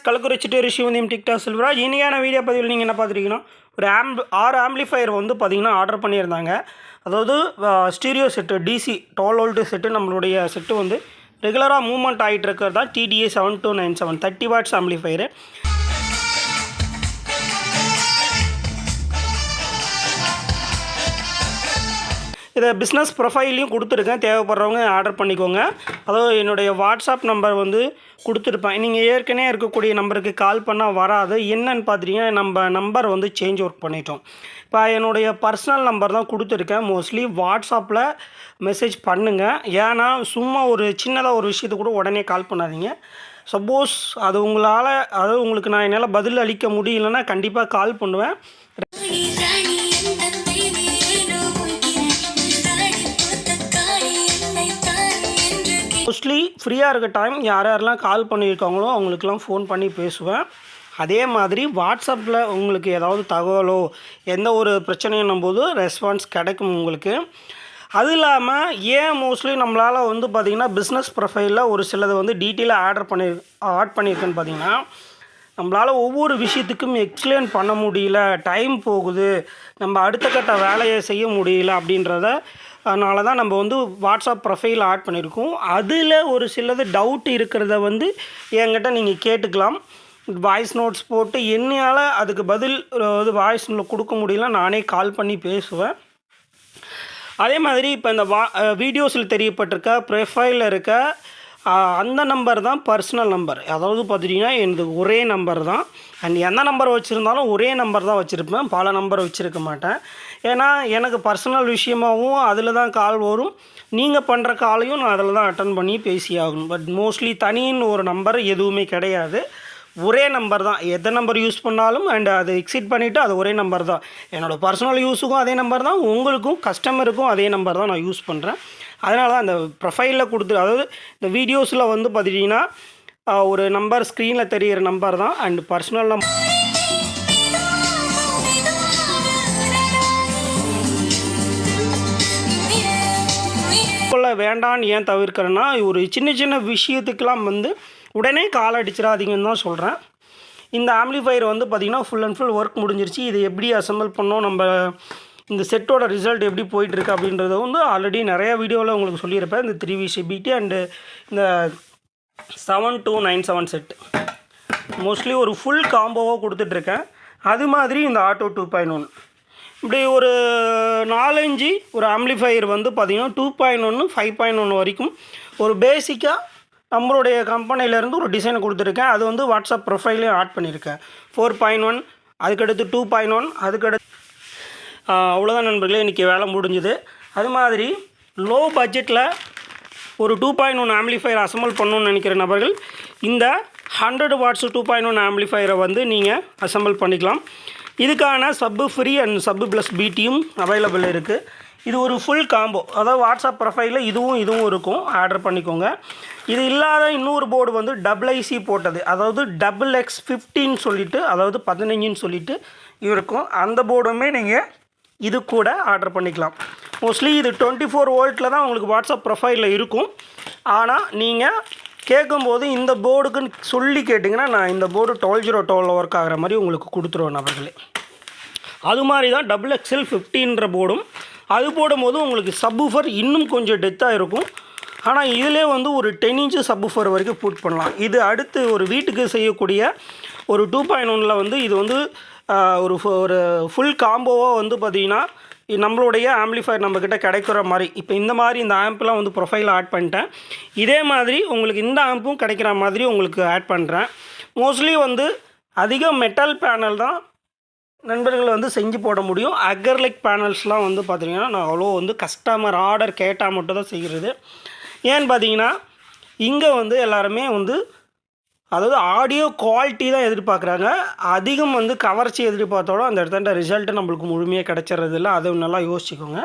கலக்குறிச்சிட்டு Rishivandiyam TikTok Selvaraj. இன்றைக்கான video பதிவில் நீங்கள் என்ன பார்த்துருக்கீங்கன்னா, ஒரு 6 ஆம்பிளிஃபையர் வந்து பார்த்திங்கன்னா ஆர்டர் பண்ணியிருந்தாங்க. அதாவது stereo set DC 12 volt set. நம்மளுடைய செட்டு வந்து ரெகுலராக மூவ்மெண்ட் ஆகிட்டு இருக்கிறது தான் TDA 7297 30 வாட்ஸ் ஆம்பிளிஃபையரு. இதை பிஸ்னஸ் ப்ரொஃபைல்லையும் கொடுத்துருக்கேன், தேவைப்படுறவங்க ஆர்டர் பண்ணிக்கோங்க. அதாவது என்னுடைய வாட்ஸ்அப் நம்பர் வந்து கொடுத்துருப்பேன். நீங்கள் ஏற்கனவே இருக்கக்கூடிய நம்பருக்கு கால் பண்ணால் வராது. என்னன்னு பார்த்துட்டிங்கன்னா, நம்ம நம்பர் வந்து சேஞ்ச் ஒர்க் பண்ணிட்டோம். இப்போ என்னுடைய பர்சனல் நம்பர் தான் கொடுத்துருக்கேன். மோஸ்ட்லி வாட்ஸ்அப்பில் மெசேஜ் பண்ணுங்கள். ஏன்னா சும்மா ஒரு சின்னதாக ஒரு விஷயத்துக்கு கூட உடனே கால் பண்ணாதீங்க. சப்போஸ் அது உங்களால், அதாவது உங்களுக்கு நான் என்னால் பதில் அளிக்க முடியலன்னா கண்டிப்பாக கால் பண்ணுவேன். மோஸ்ட்லி ஃப்ரீயாக இருக்க டைம் யாரெல்லாம் கால் பண்ணியிருக்காங்களோ அவங்களுக்கெல்லாம் ஃபோன் பண்ணி பேசுவேன். அதே மாதிரி வாட்ஸ்அப்பில் உங்களுக்கு ஏதாவது தகவலோ எந்த ஒரு பிரச்சனையும் போது ரெஸ்பான்ஸ் கிடைக்கும் உங்களுக்கு. அது இல்லாமல் ஏன் மோஸ்ட்லி நம்மளால் வந்து பார்த்திங்கன்னா பிஸ்னஸ் ப்ரொஃபைலில் ஒரு சிலது வந்து டீட்டெயிலாக ஆட் பண்ணியிருக்கேன்னு பார்த்திங்கன்னா, நம்மளால் ஒவ்வொரு விஷயத்துக்கும் எக்ஸ்பிளைன் பண்ண முடியல, டைம் போகுது, நம்ம அடுத்த கட்ட வேலையை செய்ய முடியல அப்படின்றத அதனால தான் நம்ம வந்து வாட்ஸ்அப் ப்ரொஃபைல் ஆட் பண்ணியிருக்கோம். அதில் ஒரு சிலது டவுட் இருக்கிறத வந்து என்கிட்ட நீங்கள் கேட்டுக்கலாம். வாய்ஸ் நோட்ஸ் போட்டு என்னால் அதுக்கு பதில் வாய்ஸ் நோட் கொடுக்க முடியல, நானே கால் பண்ணி பேசுவேன். அதே மாதிரி இப்போ இந்த வீடியோஸில் தெரியப்பட்டிருக்க ப்ரொஃபைலில் இருக்க அந்த நம்பர் தான் பர்சனல் நம்பர். அதாவது பார்த்துட்டிங்கன்னா எனது ஒரே நம்பர் தான். அண்ட் எந்த நம்பர் வச்சுருந்தாலும் ஒரே நம்பர் தான் வச்சுருப்பேன், பல நம்பர் வச்சுருக்க மாட்டேன். ஏன்னா எனக்கு பர்சனல் விஷயமாகவும் அதில் தான் கால் வரும். நீங்கள் பண்ணுற காலையும் நான் அதில் தான் அட்டன் பண்ணி பேசி ஆகணும். பட் மோஸ்ட்லி தனின்னு ஒரு நம்பர் எதுவுமே கிடையாது, ஒரே நம்பர் தான். எந்த நம்பர் யூஸ் பண்ணாலும் அண்ட் அது எக்ஸிட் பண்ணிவிட்டு அது ஒரே நம்பர் தான். என்னோடய பர்சனல் யூஸுக்கும் அதே நம்பர் தான், உங்களுக்கும் கஸ்டமருக்கும் அதே நம்பர் தான் நான் யூஸ் பண்ணுறேன். அதனால தான் அந்த ப்ரொஃபைலில் அதாவது இந்த வீடியோஸில் வந்து பார்த்துட்டிங்கன்னா ஒரு நம்பர் ஸ்க்ரீனில் தெரிகிற நம்பர் தான் அண்ட் பர்சனல் நம்பர். வேண்டான்னு ஏன் தவிர்க்கிறேன்னா, ஒரு சின்ன சின்ன விஷயத்துக்கெலாம் வந்து உடனே கால் அடிச்சிடாதீங்கன்னு தான் சொல்கிறேன். இந்த ஆம்பிளிஃபையர் வந்து பார்த்திங்கன்னா ஃபுல் அண்ட் ஃபுல் ஒர்க் முடிஞ்சிருச்சு. இதை எப்படி அசம்பிள் பண்ணோம், நம்ம இந்த செட்டோட ரிசல்ட் எப்படி போயிட்டுருக்கு அப்படின்றத வந்து ஆல்ரெடி நிறையா வீடியோவில் உங்களுக்கு சொல்லியிருப்பேன். இந்த 3VCBT அண்டு இந்த 7297 செட்டு மோஸ்ட்லி ஒரு ஃபுல் காம்போவாக கொடுத்துட்ருக்கேன். அது மாதிரி இந்த ஆட்டோ 2.1 இப்படி ஒரு 4-5 ஒரு ஆம்பிளிஃபையர் வந்து பார்த்திங்கன்னா 2.1 5.1 வரைக்கும் ஒரு பேசிக்காக நம்மளுடைய கம்பெனிலேருந்து ஒரு டிசைன் கொடுத்துருக்கேன். அது வந்து வாட்ஸ்அப் ப்ரொஃபைலையும் ஆட் பண்ணியிருக்கேன். 4.1 அதுக்கடுத்து 2.1 அதுக்கடுத்து அவ்வளோதான் நண்பர்களே, இன்றைக்கி வேலை முடிஞ்சுது. அது மாதிரி லோ பட்ஜெட்டில் ஒரு 2.1 ஆம்பிளிஃபையர் அசம்பிள் பண்ணணுன்னு நினைக்கிற நபர்கள் இந்த 100 வாட்ஸ் 2.1 ஆம்பிளிஃபையரை வந்து நீங்கள் அசம்பிள் பண்ணிக்கலாம். இதுக்கான சப்பு ஃப்ரீ அண்ட் சப்பு ப்ளஸ் பிடியும் அவைலபிள் இருக்குது. இது ஒரு ஃபுல் காம்போ, அதாவது வாட்ஸ்அப் ப்ரொஃபைலில் இதுவும் இருக்கும், ஆர்டர் பண்ணிக்கோங்க. இது இல்லாத இன்னொரு போர்டு வந்து IC போட்டது, அதாவது XX15 சொல்லிவிட்டு, அதாவது 15 சொல்லிவிட்டு இருக்கும். அந்த போர்டுமே நீங்கள் இது கூட ஆர்டர் பண்ணிக்கலாம். மோஸ்ட்லி இது 24 வோல்ட்டில் தான் உங்களுக்கு வாட்ஸ்அப் ப்ரொஃபைலில் இருக்கும். ஆனால் நீங்கள் கேட்கும்போது இந்த போர்டுக்குன்னு சொல்லி கேட்டிங்கன்னா நான் இந்த போர்டு 1202 ஒர்க் ஆகிற மாதிரி உங்களுக்கு கொடுத்துருவேன் நபர்களே. அது மாதிரி தான் XXL15 போர்டும். அது போடும்போது உங்களுக்கு சப்வூஃபர் இன்னும் கொஞ்சம் டெத்தாக இருக்கும். ஆனால் இதிலே வந்து ஒரு 10 இன்ச்சு சப்வூஃபர் வரைக்கும் புட் பண்ணலாம். இது அடுத்து ஒரு வீட்டுக்கு செய்யக்கூடிய ஒரு 2.1 வந்து இது வந்து ஒரு ஃபுல் காம்போவாக வந்து பார்த்திங்கன்னா நம்மளுடைய ஆம்பிளிஃபையர் நம்மக்கிட்ட கிடைக்கிற மாதிரி. இப்போ இந்த மாதிரி இந்த ஆம்ப்லாம் வந்து ப்ரொஃபைல் ஆட் பண்ணிட்டேன். இதே மாதிரி உங்களுக்கு இந்த ஆம்பும் கிடைக்கிற மாதிரி உங்களுக்கு ஆட் பண்ணுறேன். மோஸ்ட்லி வந்து அதிக மெட்டல் பேனல் தான் நண்பர்கள் வந்து செஞ்சு போட முடியும். அக்ரலிக் பேனல்ஸ்லாம் வந்து பார்த்திங்கன்னா நான் அவ்வளோ வந்து கஸ்டமர் ஆர்டர் கேட்டால் மட்டும் தான் செய்கிறது. ஏன்னு பார்த்தீங்கன்னா இங்கே வந்து எல்லாருமே வந்து அதாவது ஆடியோ குவாலிட்டி தான் எதிர்பார்க்குறாங்க. அதிகம் வந்து கவர்ச்சி எதிர்பார்த்தோட அந்த இடத்துல ரிசல்ட்டு நம்மளுக்கு முழுமையாக கிடச்சிறது இல்லை. அதை நல்லா யோசிச்சுக்கோங்க.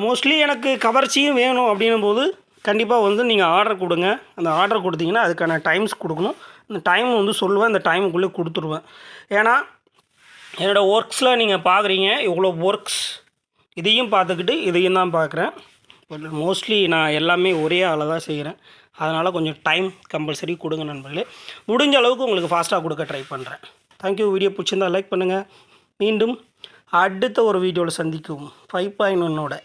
மோஸ்ட்லி எனக்கு கவர்ச்சியும் வேணும் அப்படின்னும் போது கண்டிப்பாக வந்து நீங்கள் ஆர்டர் கொடுங்க. அந்த ஆர்டர் கொடுத்தீங்கன்னா அதுக்கான டைம்ஸ் கொடுக்கணும். இந்த டைம் வந்து சொல்லுவேன், இந்த டைமுக்குள்ளே கொடுத்துருவேன். ஏன்னா என்னோடய ஒர்க்ஸில் நீங்கள் பார்க்குறீங்க இவ்வளோ ஒர்க்ஸ், இதையும் பார்த்துக்கிட்டு இதையும் தான் பார்க்குறேன். பட் மோஸ்ட்லி நான் எல்லாமே ஒரே ஆளை தான் செய்கிறேன். அதனால் கொஞ்சம் டைம் கம்பல்சரி கொடுங்க நண்பர்களே. முடிஞ்ச அளவுக்கு உங்களுக்கு ஃபாஸ்ட்டாக கொடுக்க ட்ரை பண்ணுறேன். தேங்க்யூ. வீடியோ பிடிச்சிருந்தால் லைக் பண்ணுங்கள். மீண்டும் அடுத்த ஒரு வீடியோவில் சந்திக்கும் 5.1